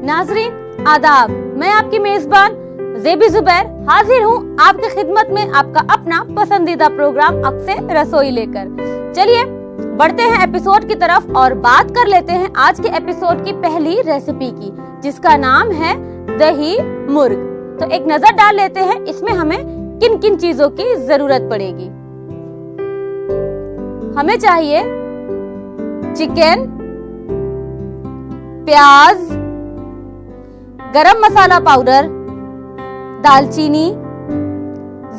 नाजरीन आदाब, मैं आपकी मेजबान ज़ेबी ज़ुबैर हाजिर हूँ आपकी खिदमत में आपका अपना पसंदीदा प्रोग्राम अक्से रसोई लेकर। चलिए बढ़ते हैं एपिसोड की तरफ और बात कर लेते हैं आज के एपिसोड की पहली रेसिपी की, जिसका नाम है दही मुर्ग। तो एक नजर डाल लेते हैं इसमें हमें किन किन चीजों की जरूरत पड़ेगी। हमें चाहिए चिकन, प्याज, गरम मसाला पाउडर, दालचीनी,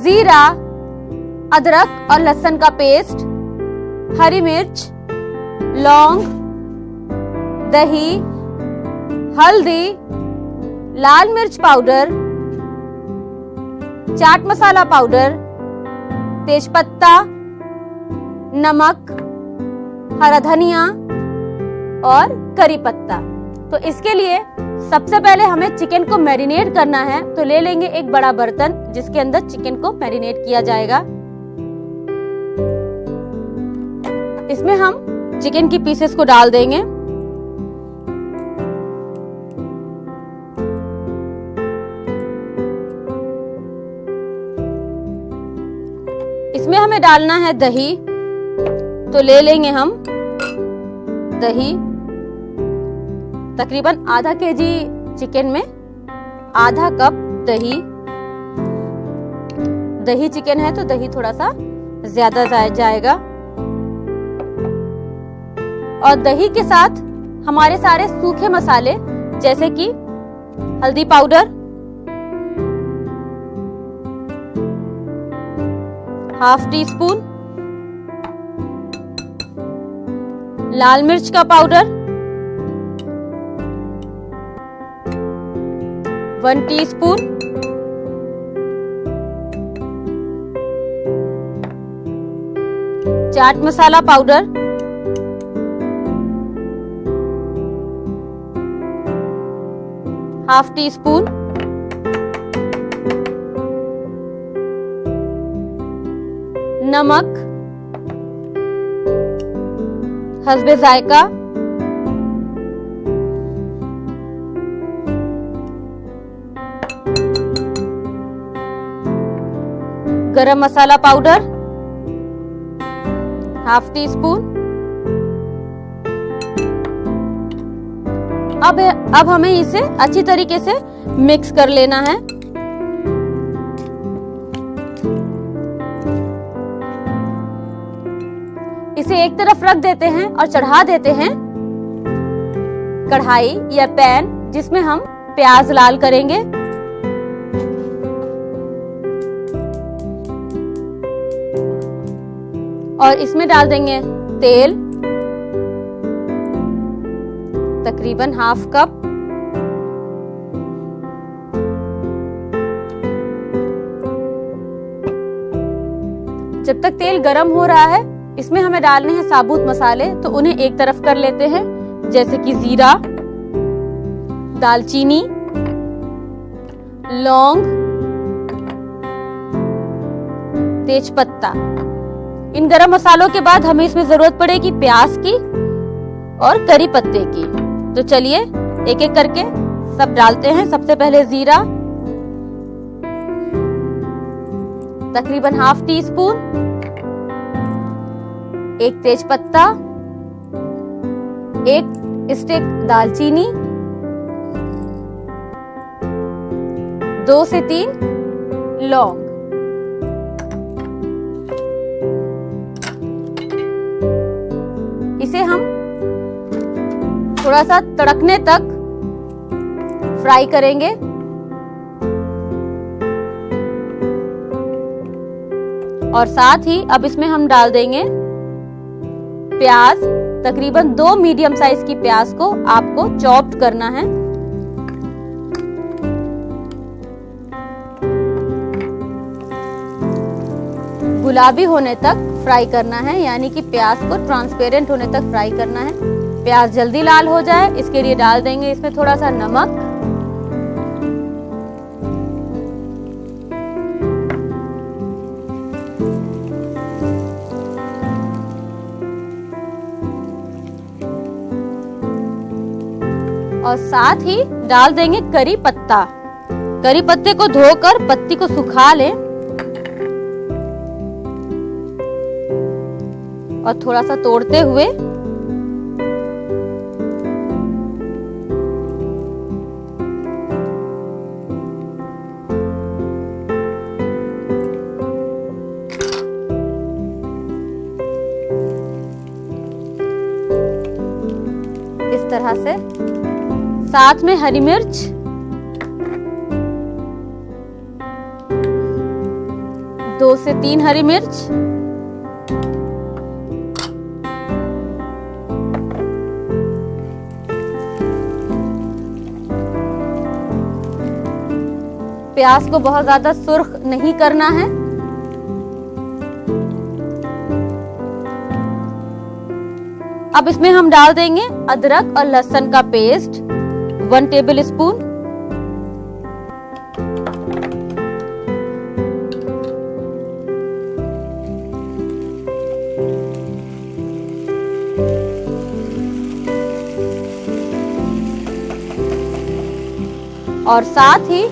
जीरा, अदरक और लहसुन का पेस्ट, हरी मिर्च, लौंग, दही, हल्दी, लाल मिर्च पाउडर, चाट मसाला पाउडर, तेजपत्ता, नमक, हरा धनिया और करी पत्ता। तो इसके लिए सबसे पहले हमें चिकन को मैरिनेट करना है। तो ले लेंगे एक बड़ा बर्तन जिसके अंदर चिकन को मैरिनेट किया जाएगा। इसमें हम चिकन की पीसेस को डाल देंगे। इसमें हमें डालना है दही। तो ले लेंगे हम दही, तकरीबन आधा केजी चिकन में आधा कप दही। दही चिकन है तो दही थोड़ा सा ज्यादा जाएगा। और दही के साथ हमारे सारे सूखे मसाले जैसे कि हल्दी पाउडर, हाफ टी स्पून, लाल मिर्च का powder, 1 teaspoon, chaat masala powder, half tea spoon, नमक हस्बे जायका, गरम मसाला पाउडर, हाफ टी स्पून। अब हमें इसे अच्छी तरीके से मिक्स कर लेना है। इसे एक तरफ रख देते हैं और चढ़ा देते हैं कढ़ाई या पैन जिसमें हम प्याज लाल करेंगे। और इसमें डाल देंगे तेल, तकरीबन हाफ कप। जब तक तेल गरम हो रहा है इसमें हमें डालने हैं साबुत मसाले। तो उन्हें एक तरफ कर लेते हैं, जैसे कि जीरा, दालचीनी, लौंग, तेजपत्ता। इन गरम मसालों के बाद हमें इसमें जरूरत पड़ेगी प्याज की और करी पत्ते की। तो चलिए एक एक करके सब डालते हैं। सबसे पहले जीरा, तकरीबन हाफ टी स्पून, एक तेजपत्ता, एक स्टिक दालचीनी, 2 से 3 लौंग। इसे हम थोड़ा सा तड़कने तक फ्राई करेंगे। और साथ ही अब इसमें हम डाल देंगे प्याज। तकरीबन 2 मीडियम साइज की प्याज को आपको चॉप्ड करना है। गुलाबी होने तक फ्राई करना है, यानी कि प्याज को ट्रांसपेरेंट होने तक फ्राई करना है। प्याज जल्दी लाल हो जाए इसके लिए डाल देंगे इसमें थोड़ा सा नमक, और साथ ही डाल देंगे करी पत्ता। करी पत्ते को धोकर पत्ती को सुखा लें और थोड़ा सा तोड़ते हुए इस तरह से, साथ में हरी मिर्च, दो से तीन हरी मिर्च, प्याज को बहुत ज्यादा सुर्ख नहीं करना है। अब इसमें हम डाल देंगे अदरक और लहसुन का पेस्ट 1 टेबल स्पून, और साथ ही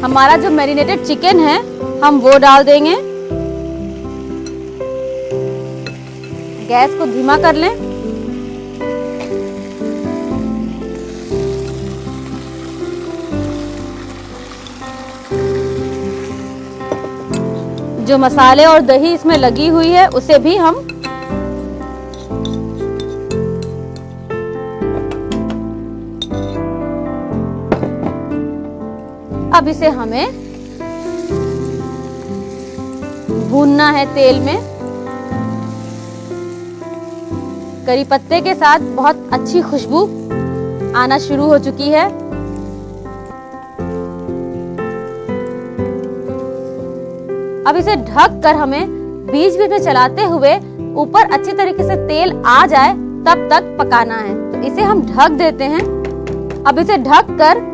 हमारा जो मैरिनेटेड चिकन है हम वो डाल देंगे। गैस को धीमा कर लें। जो मसाले और दही इसमें लगी हुई है उसे भी हम अब इसे हमें भूनना है तेल में। करी पत्ते के साथ बहुत अच्छी खुशबू आना शुरू हो चुकी है। अब इसे ढक कर हमें बीच बीच में चलाते हुए ऊपर अच्छी तरीके से तेल आ जाए तब तक पकाना है। तो इसे हम ढक देते हैं। अब इसे ढक कर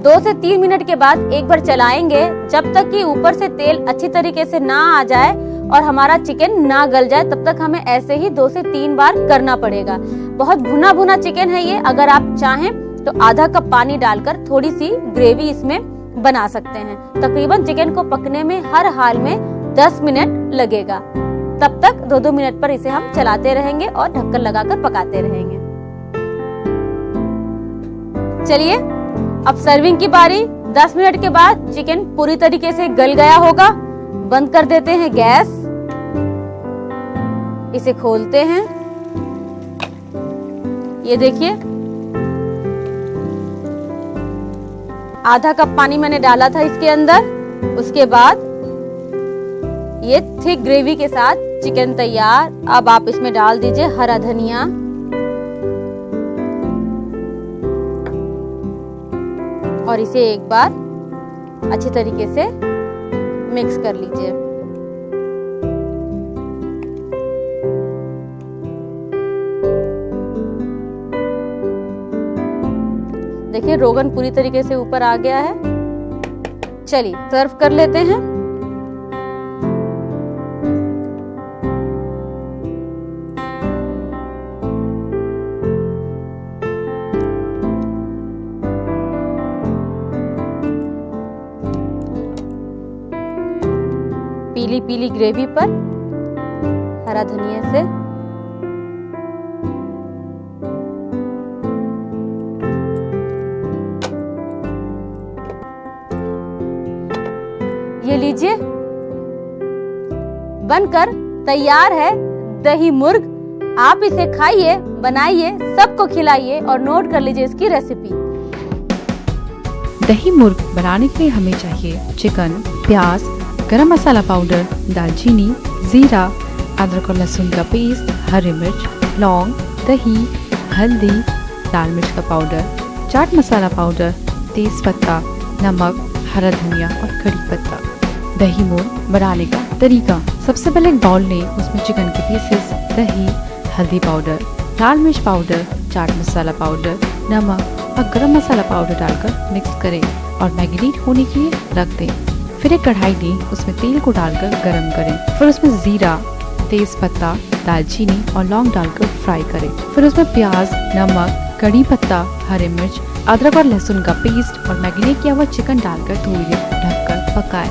2 से 3 मिनट के बाद एक बार चलाएंगे जब तक कि ऊपर से तेल अच्छी तरीके से ना आ जाए और हमारा चिकन ना गल जाए। तब तक हमें ऐसे ही 2 से 3 बार करना पड़ेगा। बहुत भुना भुना चिकन है ये। अगर आप चाहें तो आधा कप पानी डालकर थोड़ी सी ग्रेवी इसमें बना सकते हैं। तकरीबन चिकन को पकने में हर हाल में 10 मिनट लगेगा। तब तक 2-2 मिनट पर इसे हम चलाते रहेंगे और ढक्कन लगाकर पकाते रहेंगे। चलिए अब सर्विंग की बारी। 10 मिनट के बाद चिकन पूरी तरीके से गल गया होगा। बंद कर देते हैं गैस। इसे खोलते हैं। ये देखिए आधा कप पानी मैंने डाला था इसके अंदर। उसके बाद ये थिक ग्रेवी के साथ चिकन तैयार। अब आप इसमें डाल दीजिए हरा धनिया, और इसे एक बार अच्छी तरीके से मिक्स कर लीजिए। देखिए रोगन पूरी तरीके से ऊपर आ गया है। चलिए सर्व कर लेते हैं। पीली पीली ग्रेवी पर हरा धनिया से ये लीजिए बनकर तैयार है दही मुर्ग। आप इसे खाइए, बनाइए, सबको खिलाइए और नोट कर लीजिए इसकी रेसिपी। दही मुर्ग बनाने के लिए हमें चाहिए चिकन, प्याज, गरम मसाला पाउडर, दालचीनी, जीरा, अदरक और लहसुन का पेस्ट, हरी मिर्च, लौंग, दही, हल्दी, लाल मिर्च का पाउडर, चाट मसाला पाउडर, तेज पत्ता, नमक, हरा धनिया और कड़ी पत्ता। दही मुर्ग बनाने का तरीका। सबसे पहले एक बाउल लें, उसमें चिकन के पीसेस, दही, हल्दी पाउडर, लाल मिर्च पाउडर, चाट मसाला पाउडर, नमक और गरम मसाला पाउडर डालकर मिक्स करें और मैरिनेट होने के लिए रख दें। फिर एक कढ़ाई लें, उसमें तेल को डालकर गरम करें। फिर उसमें जीरा, तेज पत्ता, दालचीनी और लौंग डालकर फ्राई करें। फिर उसमें प्याज, नमक, कड़ी पत्ता, हरी मिर्च, अदरक और लहसुन का पेस्ट और मैरिनेट किया हुआ चिकन डालकर थोड़ी देर ढककर पकाएं।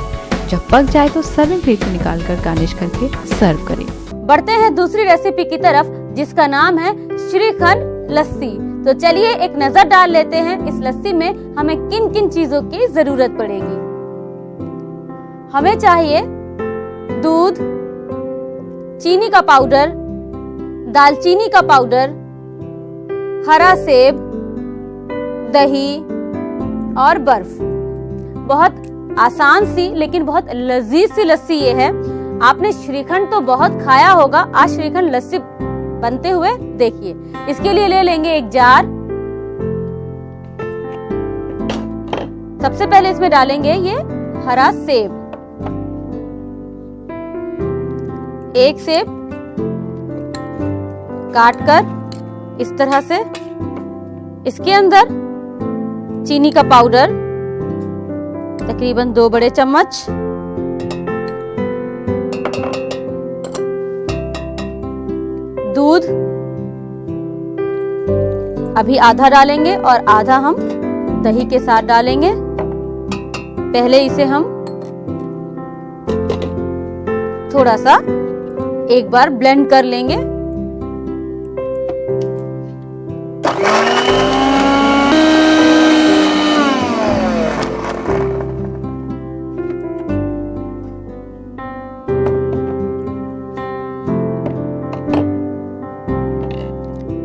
जब पक जाए तो सर्विंग प्लेट में निकालकर गार्निश करके सर्व करें। बढ़ते हैं दूसरी रेसिपी की तरफ, जिसका नाम है श्रीखंड लस्सी। तो चलिए एक नजर डाल लेते हैं इस लस्सी में हमें किन किन चीजों की जरूरत पड़ेगी। हमें चाहिए दूध, चीनी का पाउडर, दालचीनी का पाउडर, हरा सेब, दही और बर्फ। बहुत आसान सी लेकिन बहुत लजीज सी लस्सी ये है। आपने श्रीखंड तो बहुत खाया होगा, आज श्रीखंड लस्सी बनते हुए देखिए। इसके लिए ले लेंगे एक जार। सबसे पहले इसमें डालेंगे ये हरा सेब, एक सेब काटकर इस तरह से। इसके अंदर चीनी का पाउडर तकरीबन 2 बड़े चम्मच, दूध अभी आधा डालेंगे और आधा हम दही के साथ डालेंगे। पहले इसे हम थोड़ा सा एक बार ब्लेंड कर लेंगे।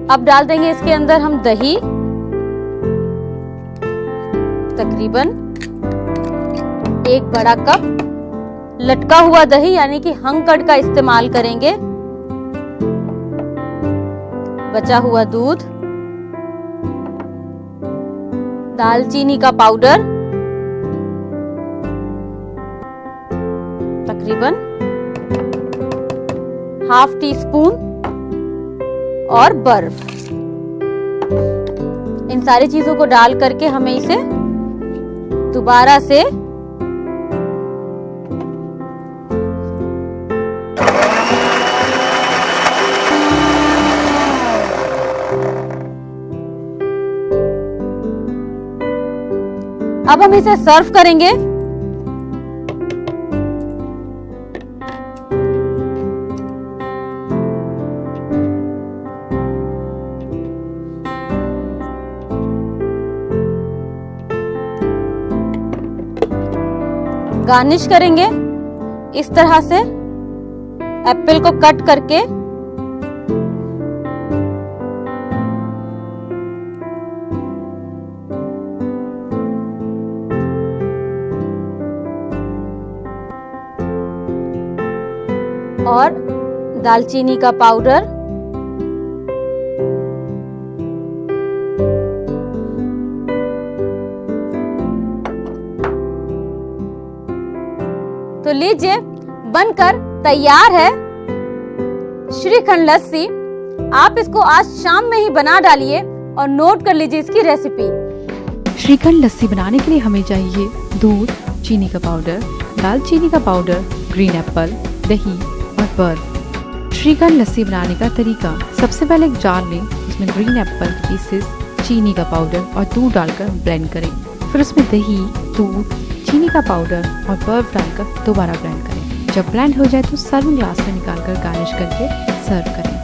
अब डाल देंगे इसके अंदर हम दही, तकरीबन 1 बड़ा कप लटका हुआ दही यानी कि हंकड़ का इस्तेमाल करेंगे। बचा हुआ दूध, दालचीनी का पाउडर तकरीबन ½ टीस्पून और बर्फ। इन सारी चीजों को डाल करके हमें इसे दोबारा से अब हम इसे सर्व करेंगे। गार्निश करेंगे इस तरह से एप्पल को कट करके। और दालचीनी का पाउडर, तो लीजिए बनकर तैयार है श्रीखंड लस्सी। आप इसको आज शाम में ही बना डालिए और नोट कर लीजिए इसकी रेसिपी। श्रीखंड लस्सी बनाने के लिए हमें चाहिए दूध, चीनी का पाउडर, दालचीनी का पाउडर, ग्रीन एप्पल, दही और बर्फ। श्रीखंड लस्सी बनाने का तरीका, सबसे पहले एक जार लें, उसमें ग्रीन एप्पल के पीसेस, चीनी का पाउडर और दूध डालकर ब्लेंड करें। फिर उसमें दही, दूध, चीनी का पाउडर और बर्फ डालकर दोबारा ब्लेंड करें। जब ब्लेंड हो जाए तो सर्विंग ग्लास में निकालकर गार्निश करके सर्व करें।